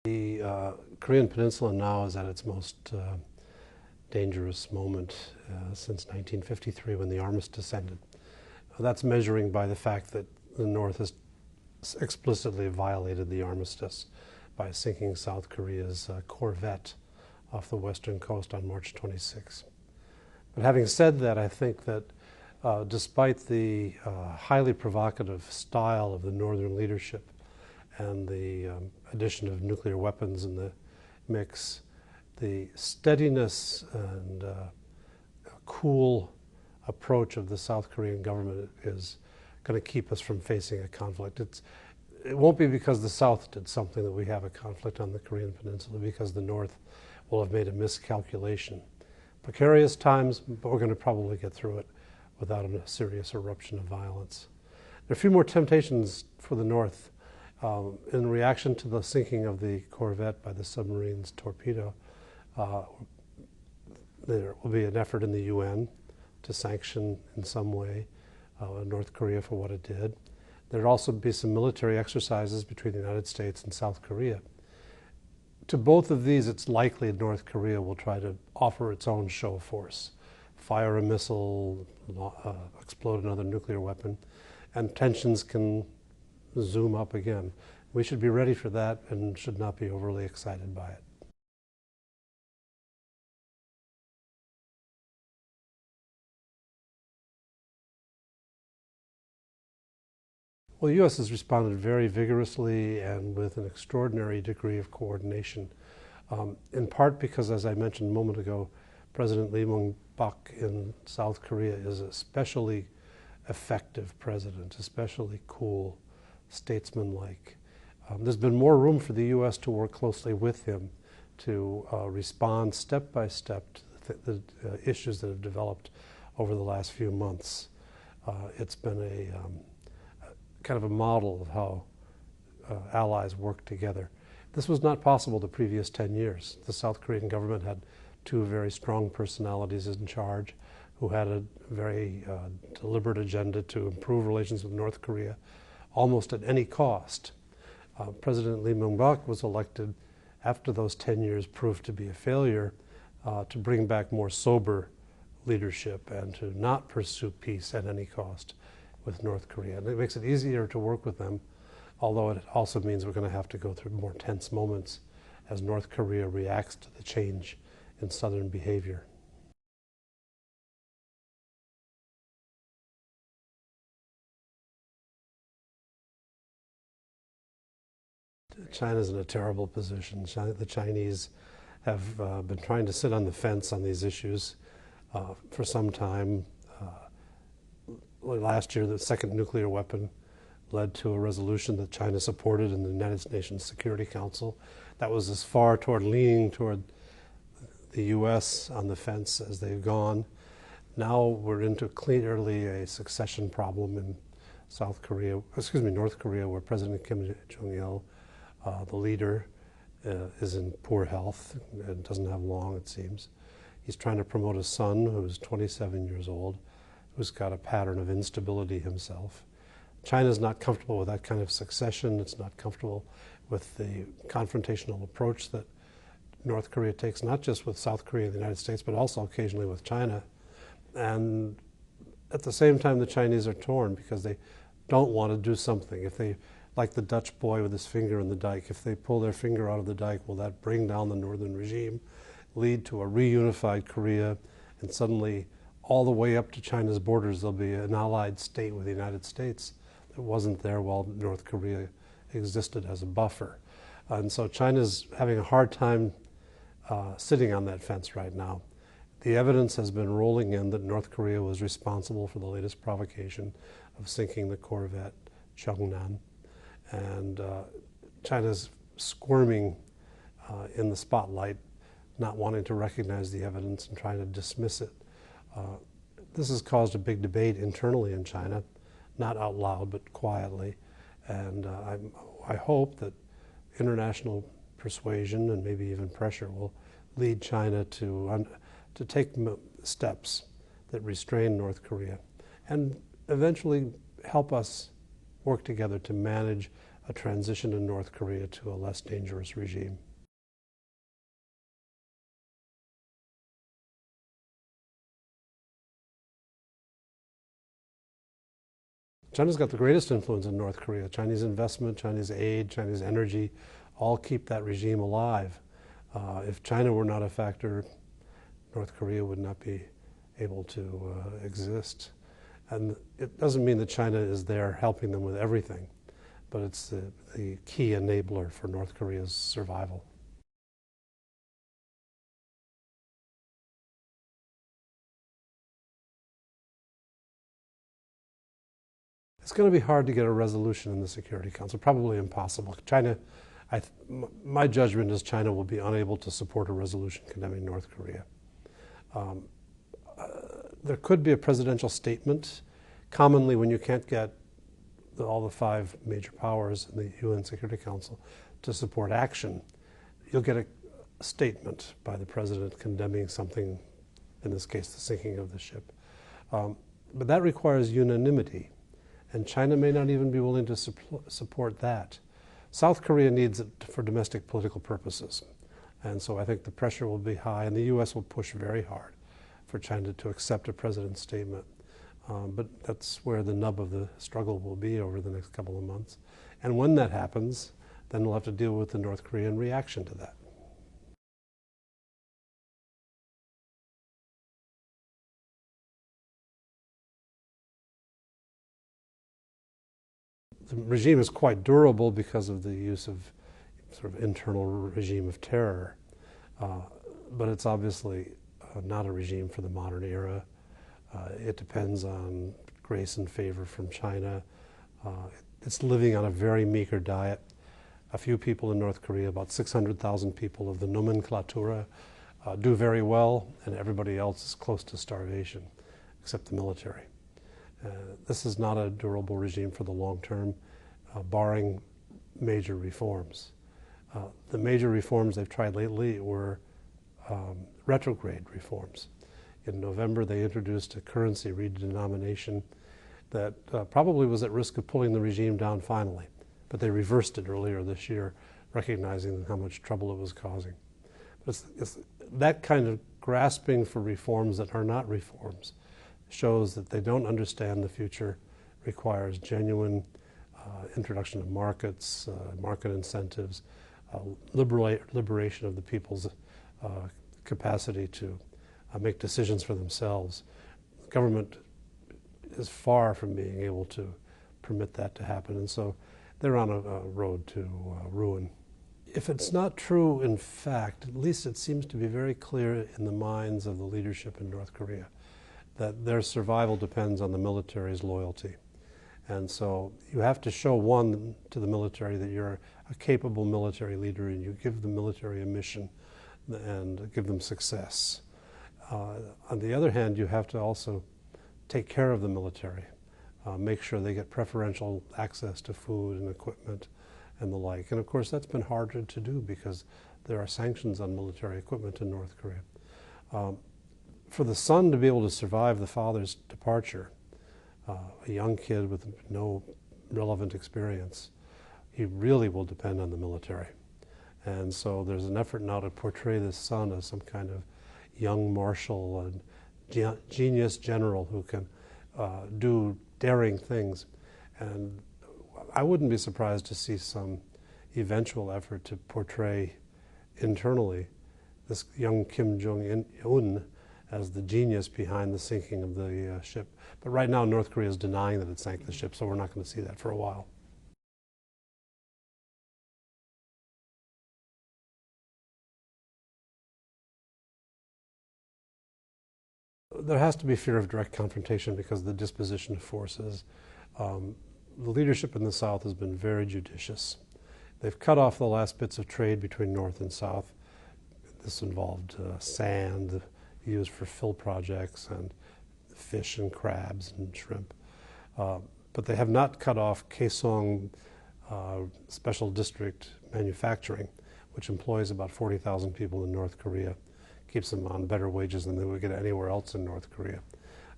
The Korean Peninsula now is at its most dangerous moment since 1953 when the armistice ended. That's measuring by the fact that the North has explicitly violated the armistice by sinking South Korea's corvette off the western coast on March 26. But having said that, I think that despite the highly provocative style of the Northern leadership and the addition of nuclear weapons in the mix, the steadiness and cool approach of the South Korean government is going to keep us from facing a conflict. It won't be because the South did something that we have a conflict on the Korean Peninsula, because the North will have made a miscalculation. Precarious times, but we're going to probably get through it without a serious eruption of violence. There are a few more temptations for the North. In reaction to the sinking of the corvette by the submarine's torpedo, there will be an effort in the UN to sanction in some way North Korea for what it did. There'll also be some military exercises between the United States and South Korea. To both of these, it's likely North Korea will try to offer its own show of force, fire a missile, explode another nuclear weapon, and tensions can zoom up again. We should be ready for that and should not be overly excited by it. Well, the U.S. has responded very vigorously and with an extraordinary degree of coordination, in part because, as I mentioned a moment ago, President Lee Myung-bak in South Korea is a especially effective president, especially cool, statesmanlike. There's been more room for the U.S. to work closely with him to respond step by step to the issues that have developed over the last few months. It's been a kind of a model of how allies work together. This was not possible the previous 10 years. The South Korean government had two very strong personalities in charge who had a very deliberate agenda to improve relations with North Korea almost at any cost. President Lee Myung-bak was elected after those 10 years proved to be a failure to bring back more sober leadership and to not pursue peace at any cost with North Korea. And it makes it easier to work with them, although it also means we're going to have to go through more tense moments as North Korea reacts to the change in Southern behavior. China's in a terrible position. The Chinese have been trying to sit on the fence on these issues for some time. Last year, the second nuclear weapon led to a resolution that China supported in the United Nations Security Council. That was as far toward leaning toward the U.S. on the fence as they've gone. Now we're into clearly a succession problem in North Korea, where President Kim Jong-il, the leader, is in poor health and doesn't have long, it seems. He's trying to promote a son who's 27 years old, who's got a pattern of instability himself. China's not comfortable with that kind of succession. It's not comfortable with the confrontational approach that North Korea takes, not just with South Korea and the United States, but also occasionally with China. And at the same time, the Chinese are torn because they don't want to do something. If they, like the Dutch boy with his finger in the dike, if they pull their finger out of the dike, will that bring down the northern regime, lead to a reunified Korea, and suddenly all the way up to China's borders, there'll be an allied state with the United States that wasn't there while North Korea existed as a buffer. And so China's having a hard time sitting on that fence right now. The evidence has been rolling in that North Korea was responsible for the latest provocation of sinking the corvette Cheongnan. And China's squirming in the spotlight, not wanting to recognize the evidence and trying to dismiss it. This has caused a big debate internally in China, not out loud, but quietly. And I hope that international persuasion and maybe even pressure will lead China to take steps that restrain North Korea and eventually help us work together to manage a transition in North Korea to a less dangerous regime. China's got the greatest influence in North Korea. Chinese investment, Chinese aid, Chinese energy all keep that regime alive. If China were not a factor, North Korea would not be able to exist. And it doesn't mean that China is there helping them with everything, but it's the key enabler for North Korea's survival. It's going to be hard to get a resolution in the Security Council, probably impossible. China, my judgment is China will be unable to support a resolution condemning North Korea. There could be a presidential statement. Commonly, when you can't get all the 5 major powers in the UN Security Council to support action, you'll get a statement by the president condemning something, in this case, the sinking of the ship. But that requires unanimity, and China may not even be willing to support that. South Korea needs it for domestic political purposes, and so I think the pressure will be high, and the U.S. will push very hard for China to accept a president's statement. But that's where the nub of the struggle will be over the next couple of months. And when that happens, then we'll have to deal with the North Korean reaction to that. The regime is quite durable because of the use of sort of internal regime of terror, but it's obviously not a regime for the modern era. It depends on grace and favor from China. It's living on a very meager diet. A few people in North Korea, about 600,000 people of the nomenclatura, do very well, and everybody else is close to starvation, except the military. This is not a durable regime for the long term, barring major reforms. The major reforms they've tried lately were retrograde reforms. In November, they introduced a currency redenomination that probably was at risk of pulling the regime down finally, but they reversed it earlier this year, recognizing how much trouble it was causing. But it's that kind of grasping for reforms that are not reforms shows that they don't understand the future requires genuine introduction of markets, market incentives, liberation of the people's capacity to make decisions for themselves. The government is far from being able to permit that to happen, and so they're on a road to ruin. If it's not true in fact, at least it seems to be very clear in the minds of the leadership in North Korea that their survival depends on the military's loyalty. And so you have to show, one, to the military that you're a capable military leader and you give the military a mission and give them success. On the other hand, you have to also take care of the military, make sure they get preferential access to food and equipment and the like. And of course, that's been harder to do because there are sanctions on military equipment in North Korea. For the son to be able to survive the father's departure, a young kid with no relevant experience, he really will depend on the military. And so there's an effort now to portray this son as some kind of young marshal and genius general who can do daring things. And I wouldn't be surprised to see some eventual effort to portray internally this young Kim Jong-un as the genius behind the sinking of the ship. But right now, North Korea is denying that it sank the ship, so we're not going to see that for a while. There has to be fear of direct confrontation because of the disposition of forces. The leadership in the South has been very judicious. They've cut off the last bits of trade between North and South. This involved sand used for fill projects and fish and crabs and shrimp. But they have not cut off Kaesong Special District Manufacturing, which employs about 40,000 people in North Korea, keeps them on better wages than they would get anywhere else in North Korea.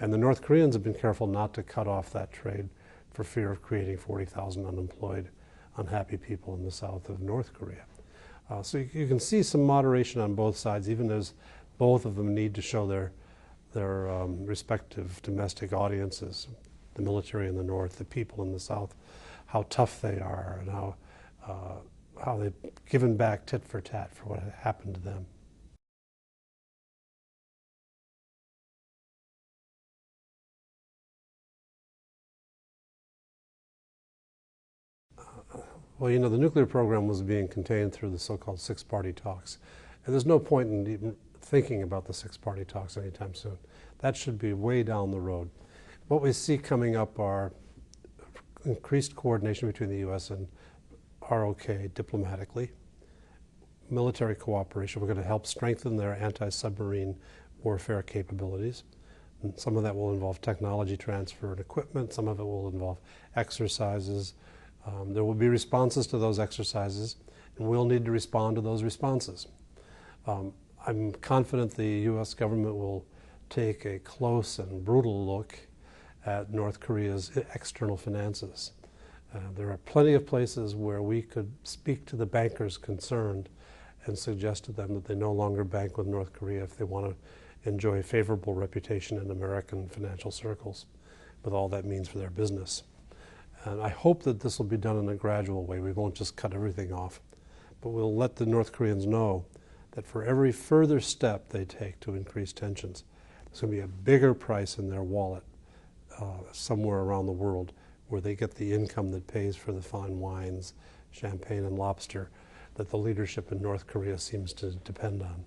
And the North Koreans have been careful not to cut off that trade for fear of creating 40,000 unemployed unhappy people in the south of North Korea. So you can see some moderation on both sides, even as both of them need to show their respective domestic audiences, the military in the north, the people in the south, how tough they are and how they've given back tit for tat for what had happened to them. Well, you know, the nuclear program was being contained through the so-called six-party talks. And there's no point in even thinking about the six-party talks anytime soon. That should be way down the road. What we see coming up are increased coordination between the U.S. and ROK diplomatically, military cooperation. We're going to help strengthen their anti-submarine warfare capabilities. And some of that will involve technology transfer and equipment. Some of it will involve exercises. There will be responses to those exercises, and we'll need to respond to those responses. I'm confident the U.S. government will take a close and brutal look at North Korea's external finances. There are plenty of places where we could speak to the bankers concerned and suggest to them that they no longer bank with North Korea if they want to enjoy a favorable reputation in American financial circles, with all that means for their business. And I hope that this will be done in a gradual way. We won't just cut everything off, but we'll let the North Koreans know that for every further step they take to increase tensions, there's going to be a bigger price in their wallet somewhere around the world where they get the income that pays for the fine wines, champagne, and lobster that the leadership in North Korea seems to depend on.